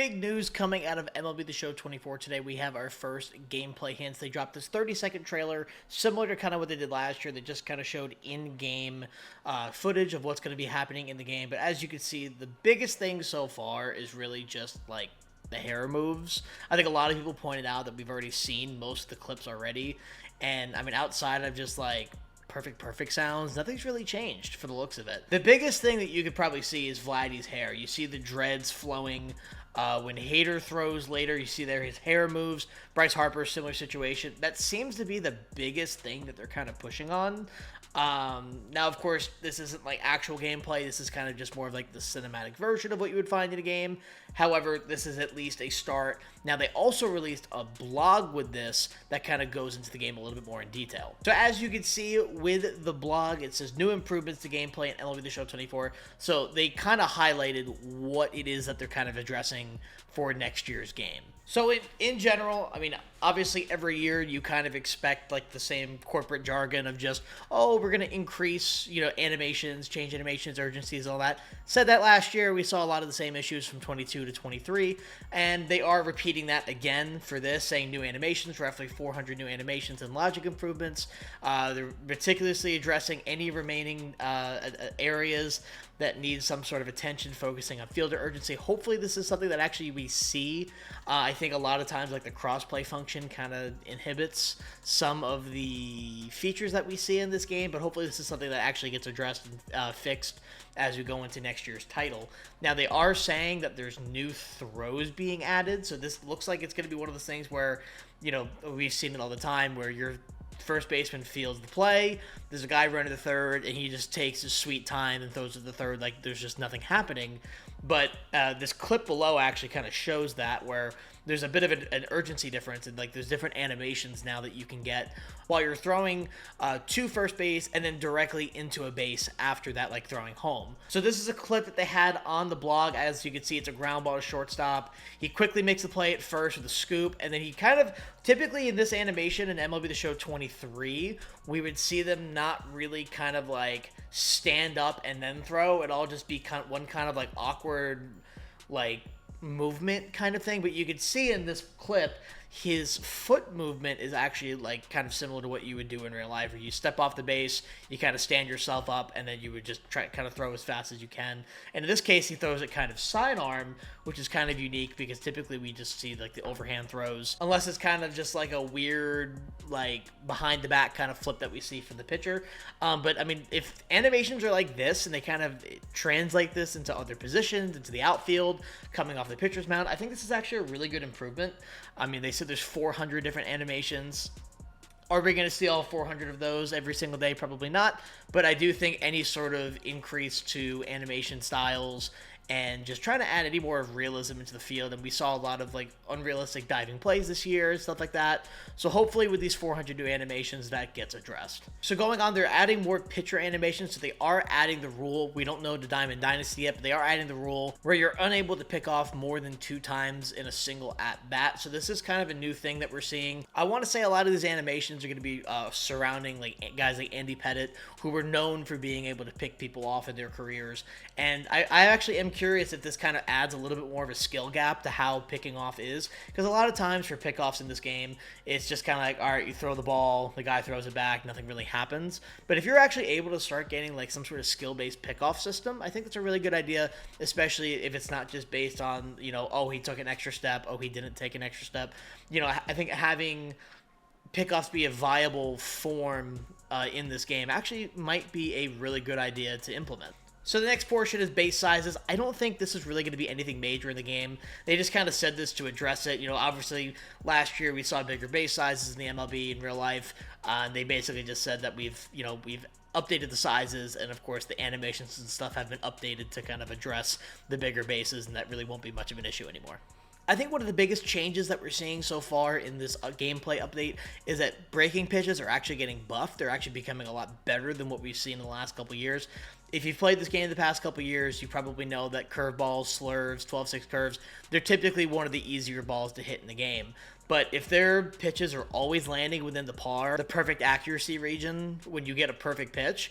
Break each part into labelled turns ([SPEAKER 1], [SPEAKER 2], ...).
[SPEAKER 1] big news coming out of MLB the Show 24 today. We have our first gameplay hints. They dropped this 30-second trailer, similar to kind of what they did last year. They just kind of showed in-game footage of what's going to be happening in the game. But as you can see, the biggest thing so far is really just like the hair moves. I think a lot of people pointed out that we've already seen most of the clips already. And I mean, outside of just like perfect sounds, nothing's really changed for the looks of it. The biggest thing that you could probably see is Vladdy's hair. You see the dreads flowing. When Hader throws later, you see there his hair moves. Bryce Harper, similar situation. That seems to be the biggest thing that they're kind of pushing on. Now, of course, this isn't like actual gameplay. This is kind of just more of like the cinematic version of what you would find in a game. However, this is at least a start. Now, they also released a blog with this that kind of goes into the game a little bit more in detail. So as you can see with the blog, it says new improvements to gameplay in MLB the Show 24. So they kind of highlighted what it is that they're kind of addressing for next year's game. So in general, I mean, obviously every year you kind of expect like the same corporate jargon of just, oh, we're going to increase, animations, change animations, urgencies, all that. Said that last year, we saw a lot of the same issues from 22 to 23, and they are repeating that again for this, saying new animations, roughly 400 new animations and logic improvements. They're meticulously addressing any remaining areas that need some sort of attention, focusing on fielder urgency. Hopefully this is something that actually we see. I think a lot of times like the crossplay function kind of inhibits some of the features that we see in this game, but hopefully this is something that actually gets addressed and fixed as we go into next year's title. Now, they are saying that there's new throws being added, so this looks like it's going to be one of those things where, we've seen it all the time, where your first baseman fields the play, there's a guy running the third, and he just takes his sweet time and throws to the third like there's just nothing happening. But this clip below actually kind of shows that, where there's a bit of an urgency difference, and like there's different animations now that you can get while you're throwing to first base and then directly into a base after that, like throwing home. So this is a clip that they had on the blog. As you can see, it's a ground ball to shortstop. He quickly makes the play at first with a scoop, and then he kind of, typically in this animation in MLB The Show 23, we would see them not really kind of like stand up and then throw. It'd all just be one kind of like awkward like movement kind of thing. But you could see in this clip, his foot movement is actually like kind of similar to what you would do in real life, where you step off the base, you kind of stand yourself up, and then you would just try kind of throw as fast as you can. And in this case, he throws it kind of sidearm, which is kind of unique because typically we just see like the overhand throws, unless it's kind of just like a weird like behind the back kind of flip that we see from the pitcher. But I mean, if animations are like this and they kind of translate this into other positions, into the outfield, coming off the pitcher's mound, I think this is actually a really good improvement. I mean, they said there's 400 different animations. Are we going to see all 400 of those every single day? Probably not. But I do think any sort of increase to animation styles and just trying to add any more of realism into the field. And we saw a lot of like unrealistic diving plays this year, stuff like that. So hopefully with these 400 new animations, that gets addressed. So going on, they're adding more pitcher animations. So they are adding the rule. We don't know the Diamond Dynasty yet, but they are adding the rule where you're unable to pick off more than 2 times in a single at bat. So this is kind of a new thing that we're seeing. I want to say a lot of these animations are going to be surrounding like guys like Andy Pettitte, who were known for being able to pick people off in their careers. And I actually am curious if this kind of adds a little bit more of a skill gap to how picking off is, because a lot of times for pickoffs in this game, it's just kind of like, all right, you throw the ball, the guy throws it back, nothing really happens. But if you're actually able to start getting like some sort of skill-based pickoff system, I think that's a really good idea, especially if it's not just based on, oh, he took an extra step, oh, he didn't take an extra step. I think having pickoffs be a viable form in this game actually might be a really good idea to implement. So the next portion is base sizes. I don't think this is really going to be anything major in the game. They just kind of said this to address it. Obviously last year we saw bigger base sizes in the MLB in real life. And they basically just said that we've updated the sizes, and of course the animations and stuff have been updated to kind of address the bigger bases, and that really won't be much of an issue anymore. I think one of the biggest changes that we're seeing so far in this gameplay update is that breaking pitches are actually getting buffed. They're actually becoming a lot better than what we've seen in the last couple years. If you've played this game the past couple years, you probably know that curveballs, slurves, 12-6 curves, they're typically one of the easier balls to hit in the game. But if their pitches are always landing within the perfect accuracy region when you get a perfect pitch,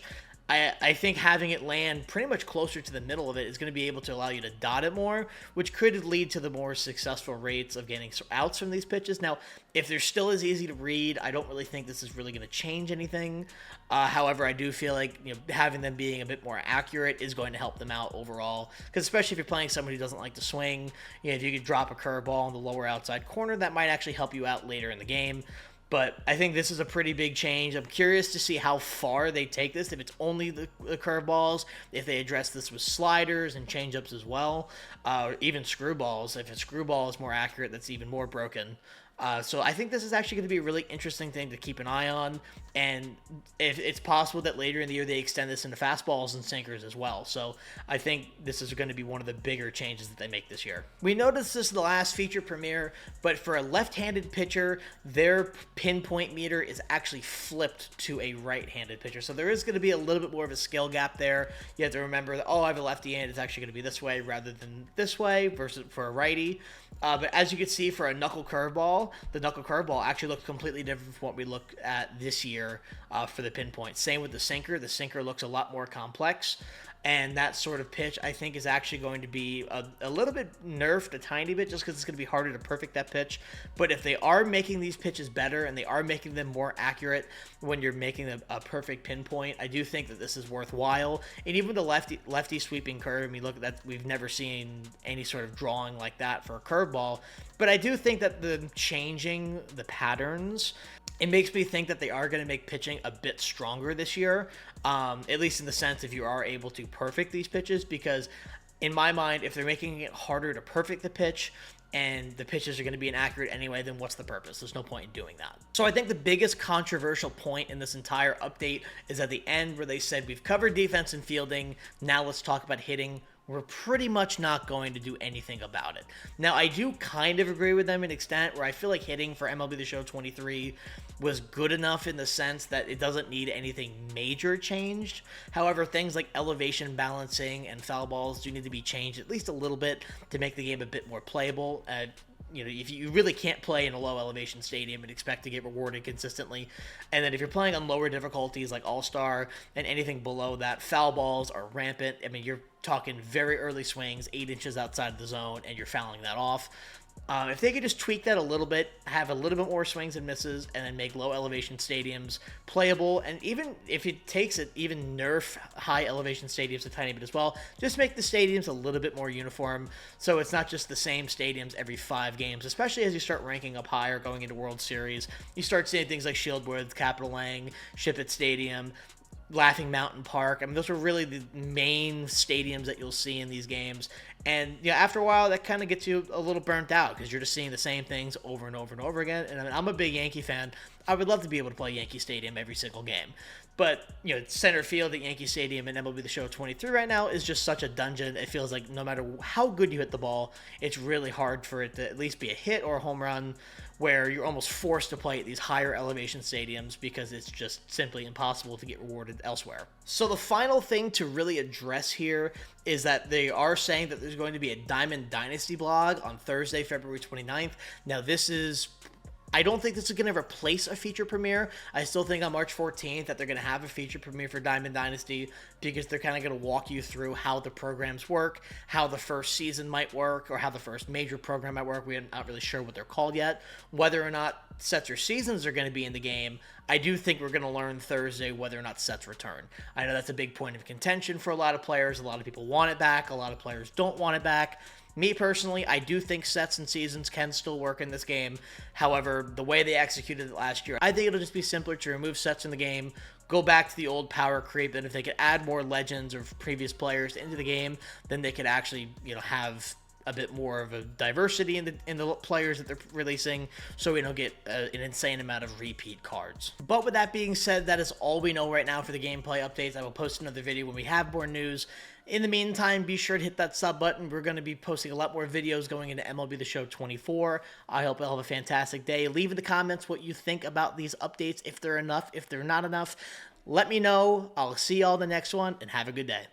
[SPEAKER 1] I think having it land pretty much closer to the middle of it is going to be able to allow you to dot it more, which could lead to the more successful rates of getting outs from these pitches. Now, if they're still as easy to read, I don't really think this is really going to change anything. However, I do feel like having them being a bit more accurate is going to help them out overall. Because especially if you're playing someone who doesn't like to swing, if you could drop a curveball in the lower outside corner, that might actually help you out later in the game. But I think this is a pretty big change. I'm curious to see how far they take this, if it's only the curveballs, if they address this with sliders and changeups as well, or even screwballs. If a screwball is more accurate, that's even more broken. So I think this is actually going to be a really interesting thing to keep an eye on, and if it's possible that later in the year they extend this into fastballs and sinkers as well. So I think this is going to be one of the bigger changes that they make this year. We noticed this in the last feature premiere, but for a left-handed pitcher, their pinpoint meter is actually flipped to a right-handed pitcher. So there is going to be a little bit more of a skill gap there. You have to remember that, I have a lefty hand, it's actually going to be this way rather than this way versus for a righty. But as you can see, for a knuckle curveball, the knuckle curveball actually looks completely different from what we look at this year for the pinpoint. Same with the sinker. The sinker looks a lot more complex. And that sort of pitch, I think, is actually going to be a little bit nerfed a tiny bit just because it's going to be harder to perfect that pitch. But if they are making these pitches better and they are making them more accurate when you're making a perfect pinpoint, I do think that this is worthwhile. And even the lefty sweeping curve, I mean, look, that we've never seen any sort of drawing like that for a curveball. But I do think that the changing the patterns, it makes me think that they are going to make pitching a bit stronger this year, at least in the sense if you are able to perfect these pitches, because in my mind, if they're making it harder to perfect the pitch and the pitches are going to be inaccurate anyway, then what's the purpose? There's no point in doing that. So I think the biggest controversial point in this entire update is at the end where they said, we've covered defense and fielding, now let's talk about hitting. We're pretty much not going to do anything about it. Now, I do kind of agree with them in extent where I feel like hitting for MLB the Show 23 was good enough in the sense that it doesn't need anything major changed. However, things like elevation balancing and foul balls do need to be changed at least a little bit to make the game a bit more playable. If you really can't play in a low elevation stadium and expect to get rewarded consistently. And then if you're playing on lower difficulties like All-Star and anything below that, foul balls are rampant. I mean, you're talking very early swings, 8 inches outside the zone, and you're fouling that off. If they could just tweak that a little bit, have a little bit more swings and misses, and then make low elevation stadiums playable, and even if it takes it, even nerf high elevation stadiums a tiny bit as well, just make the stadiums a little bit more uniform, so it's not just the same stadiums every 5 games, especially as you start ranking up higher going into World Series. You start seeing things like Shieldwood, Capitol Lang, Ship It Stadium, Laughing Mountain Park. I mean, those are really the main stadiums that you'll see in these games. And after a while, that kind of gets you a little burnt out because you're just seeing the same things over and over and over again. And I mean, I'm a big Yankee fan. I would love to be able to play Yankee Stadium every single game. But, center field at Yankee Stadium and MLB the Show 23 right now is just such a dungeon. It feels like no matter how good you hit the ball, it's really hard for it to at least be a hit or a home run, where you're almost forced to play at these higher elevation stadiums because it's just simply impossible to get rewarded elsewhere. So the final thing to really address here is that they are saying that there's going to be a Diamond Dynasty blog on Thursday, February 29th. Now, I don't think this is going to replace a feature premiere. I still think on March 14th that they're going to have a feature premiere for Diamond Dynasty because they're kind of going to walk you through how the programs work, how the first season might work, or how the first major program might work. We're not really sure what they're called yet. Whether or not sets or seasons are going to be in the game, I do think we're going to learn Thursday whether or not sets return. I know that's a big point of contention for a lot of players. A lot of people want it back. A lot of players don't want it back. Me personally, I do think sets and seasons can still work in this game. However, the way they executed it last year, I think it'll just be simpler to remove sets in the game, go back to the old power creep, and if they could add more legends or previous players into the game, then they could actually, have a bit more of a diversity in the players that they're releasing, so we don't get an insane amount of repeat cards. But with that being said, that is all we know right now for the gameplay updates. I will post another video when we have more news. In the meantime, be sure to hit that sub button. We're going to be posting a lot more videos going into MLB The Show 24. I hope you'll have a fantastic day. Leave in the comments what you think about these updates, if they're enough, if they're not enough. Let me know. I'll see y'all in the next one, and have a good day.